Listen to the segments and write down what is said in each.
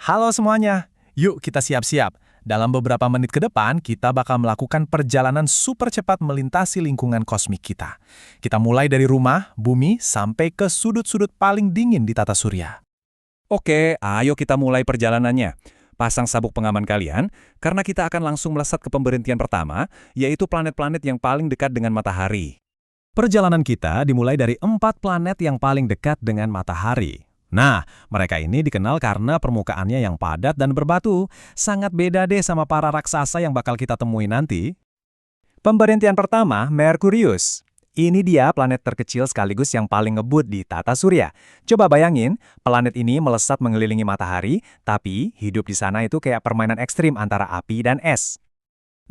Halo semuanya, yuk kita siap-siap. Dalam beberapa menit ke depan, kita bakal melakukan perjalanan super cepat melintasi lingkungan kosmik kita. Kita mulai dari rumah, bumi, sampai ke sudut-sudut paling dingin di tata surya. Oke, ayo kita mulai perjalanannya. Pasang sabuk pengaman kalian, karena kita akan langsung melesat ke pemberhentian pertama, yaitu planet-planet yang paling dekat dengan matahari. Perjalanan kita dimulai dari 4 planet yang paling dekat dengan matahari. Nah, mereka ini dikenal karena permukaannya yang padat dan berbatu. Sangat beda deh sama para raksasa yang bakal kita temui nanti. Pemberhentian pertama, Merkurius. Ini dia planet terkecil sekaligus yang paling ngebut di tata surya. Coba bayangin, planet ini melesat mengelilingi matahari, tapi hidup di sana itu kayak permainan ekstrim antara api dan es.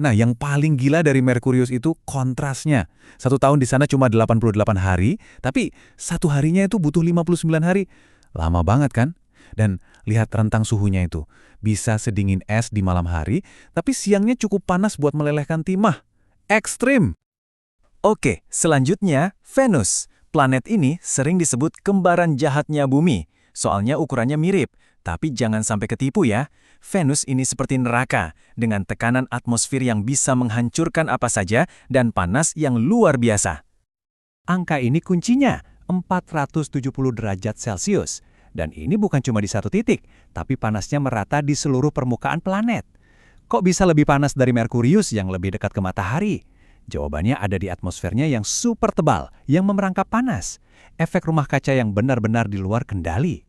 Nah, yang paling gila dari Merkurius itu kontrasnya. 1 tahun di sana cuma 88 hari, tapi 1 harinya itu butuh 59 hari. Lama banget kan? Dan lihat rentang suhunya itu. Bisa sedingin es di malam hari, tapi siangnya cukup panas buat melelehkan timah. Ekstrim! Oke, selanjutnya Venus. Planet ini sering disebut kembaran jahatnya bumi. Soalnya ukurannya mirip, tapi jangan sampai ketipu ya. Venus ini seperti neraka, dengan tekanan atmosfer yang bisa menghancurkan apa saja dan panas yang luar biasa. Angka ini kuncinya, 470 derajat Celcius. Dan ini bukan cuma di satu titik, tapi panasnya merata di seluruh permukaan planet. Kok bisa lebih panas dari Merkurius yang lebih dekat ke matahari? Jawabannya ada di atmosfernya yang super tebal, yang memerangkap panas. Efek rumah kaca yang benar-benar di luar kendali.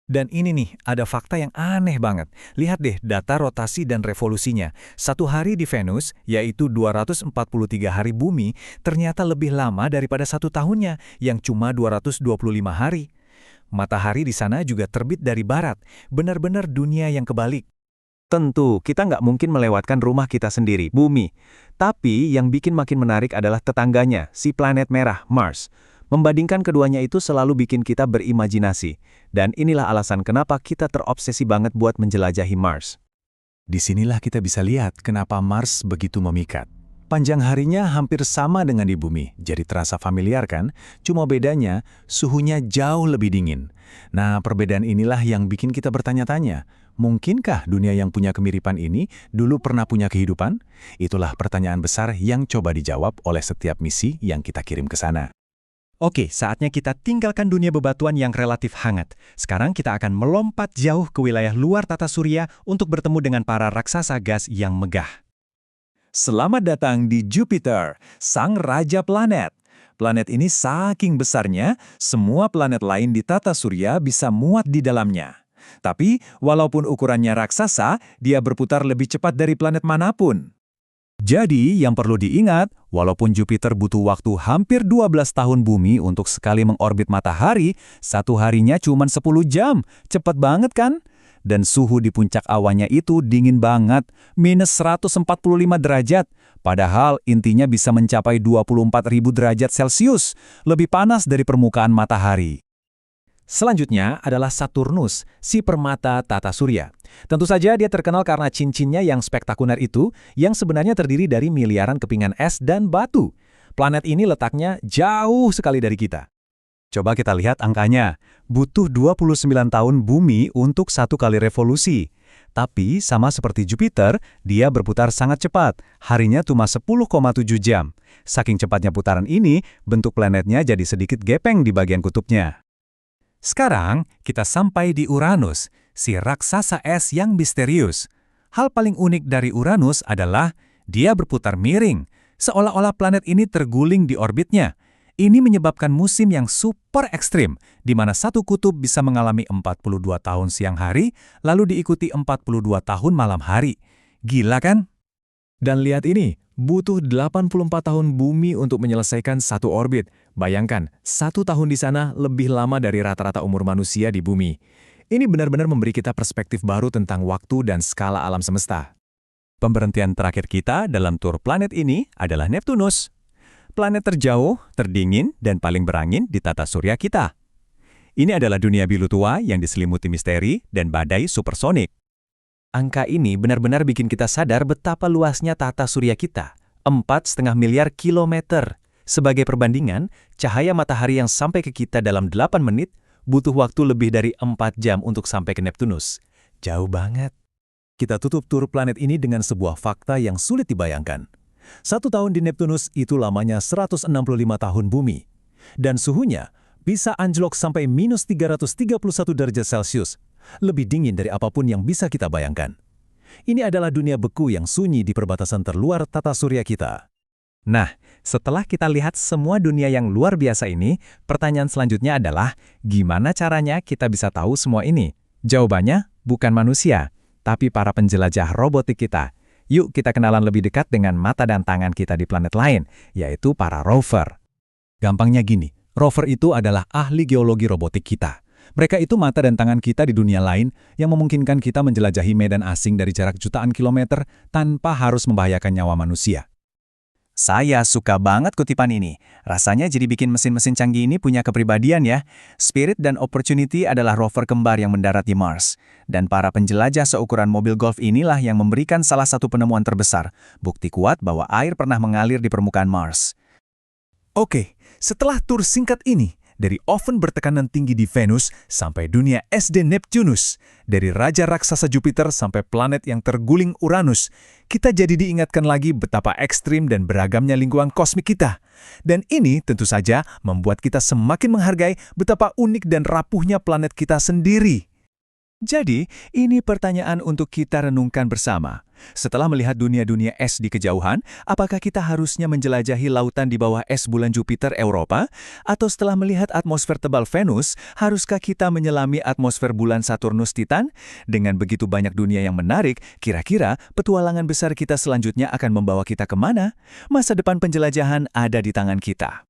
Dan ini nih, ada fakta yang aneh banget. Lihat deh data rotasi dan revolusinya. 1 hari di Venus, yaitu 243 hari bumi, ternyata lebih lama daripada 1 tahunnya, yang cuma 225 hari. Matahari di sana juga terbit dari barat, benar-benar dunia yang kebalik. Tentu, kita nggak mungkin melewatkan rumah kita sendiri, bumi. Tapi yang bikin makin menarik adalah tetangganya, si planet merah, Mars. Membandingkan keduanya itu selalu bikin kita berimajinasi. Dan inilah alasan kenapa kita terobsesi banget buat menjelajahi Mars. Disinilah kita bisa lihat kenapa Mars begitu memikat. Panjang harinya hampir sama dengan di bumi, jadi terasa familiar kan? Cuma bedanya, suhunya jauh lebih dingin. Nah, perbedaan inilah yang bikin kita bertanya-tanya, mungkinkah dunia yang punya kemiripan ini dulu pernah punya kehidupan? Itulah pertanyaan besar yang coba dijawab oleh setiap misi yang kita kirim ke sana. Oke, saatnya kita tinggalkan dunia bebatuan yang relatif hangat. Sekarang kita akan melompat jauh ke wilayah luar tata surya untuk bertemu dengan para raksasa gas yang megah. Selamat datang di Jupiter, sang raja planet. Planet ini saking besarnya, semua planet lain di tata surya bisa muat di dalamnya. Tapi, walaupun ukurannya raksasa, dia berputar lebih cepat dari planet manapun. Jadi, yang perlu diingat, walaupun Jupiter butuh waktu hampir 12 tahun bumi untuk sekali mengorbit matahari, 1 harinya cuma 10 jam. Cepat banget kan? Dan suhu di puncak awannya itu dingin banget, minus 145 derajat. Padahal intinya bisa mencapai 24.000 derajat Celcius, lebih panas dari permukaan matahari. Selanjutnya adalah Saturnus, si permata tata surya. Tentu saja dia terkenal karena cincinnya yang spektakuler itu, yang sebenarnya terdiri dari miliaran kepingan es dan batu. Planet ini letaknya jauh sekali dari kita. Coba kita lihat angkanya. Butuh 29 tahun bumi untuk 1 kali revolusi. Tapi sama seperti Jupiter, dia berputar sangat cepat. Harinya cuma 10,7 jam. Saking cepatnya putaran ini, bentuk planetnya jadi sedikit gepeng di bagian kutubnya. Sekarang, kita sampai di Uranus, si raksasa es yang misterius. Hal paling unik dari Uranus adalah dia berputar miring, seolah-olah planet ini terguling di orbitnya. Ini menyebabkan musim yang super ekstrim, di mana satu kutub bisa mengalami 42 tahun siang hari, lalu diikuti 42 tahun malam hari. Gila kan? Dan lihat ini, butuh 84 tahun bumi untuk menyelesaikan satu orbit. Bayangkan, 1 tahun di sana lebih lama dari rata-rata umur manusia di bumi. Ini benar-benar memberi kita perspektif baru tentang waktu dan skala alam semesta. Pemberhentian terakhir kita dalam tur planet ini adalah Neptunus. Planet terjauh, terdingin, dan paling berangin di tata surya kita. Ini adalah dunia biru tua yang diselimuti misteri dan badai supersonik. Angka ini benar-benar bikin kita sadar betapa luasnya tata surya kita, 4,5 miliar kilometer. Sebagai perbandingan, cahaya matahari yang sampai ke kita dalam 8 menit butuh waktu lebih dari 4 jam untuk sampai ke Neptunus. Jauh banget. Kita tutup tur planet ini dengan sebuah fakta yang sulit dibayangkan. 1 tahun di Neptunus itu lamanya 165 tahun bumi. Dan suhunya bisa anjlok sampai minus 331 derajat Celcius. Lebih dingin dari apapun yang bisa kita bayangkan. Ini adalah dunia beku yang sunyi di perbatasan terluar tata surya kita. Nah, setelah kita lihat semua dunia yang luar biasa ini, pertanyaan selanjutnya adalah, gimana caranya kita bisa tahu semua ini? Jawabannya, bukan manusia, tapi para penjelajah robotik kita. Yuk kita kenalan lebih dekat dengan mata dan tangan kita di planet lain, yaitu para rover. Gampangnya gini, rover itu adalah ahli geologi robotik kita. Mereka itu mata dan tangan kita di dunia lain yang memungkinkan kita menjelajahi medan asing dari jarak jutaan kilometer tanpa harus membahayakan nyawa manusia. Saya suka banget kutipan ini. Rasanya jadi bikin mesin-mesin canggih ini punya kepribadian ya. Spirit dan Opportunity adalah rover kembar yang mendarat di Mars. Dan para penjelajah seukuran mobil golf inilah yang memberikan salah satu penemuan terbesar, bukti kuat bahwa air pernah mengalir di permukaan Mars. Oke, setelah tur singkat ini, dari oven bertekanan tinggi di Venus sampai dunia es di Neptunus, dari raja raksasa Jupiter sampai planet yang terguling Uranus, kita jadi diingatkan lagi betapa ekstrim dan beragamnya lingkungan kosmik kita. Dan ini tentu saja membuat kita semakin menghargai betapa unik dan rapuhnya planet kita sendiri. Jadi, ini pertanyaan untuk kita renungkan bersama. Setelah melihat dunia-dunia es di kejauhan, apakah kita harusnya menjelajahi lautan di bawah es bulan Jupiter Europa? Atau setelah melihat atmosfer tebal Venus, haruskah kita menyelami atmosfer bulan Saturnus Titan? Dengan begitu banyak dunia yang menarik, kira-kira petualangan besar kita selanjutnya akan membawa kita kemana? Masa depan penjelajahan ada di tangan kita.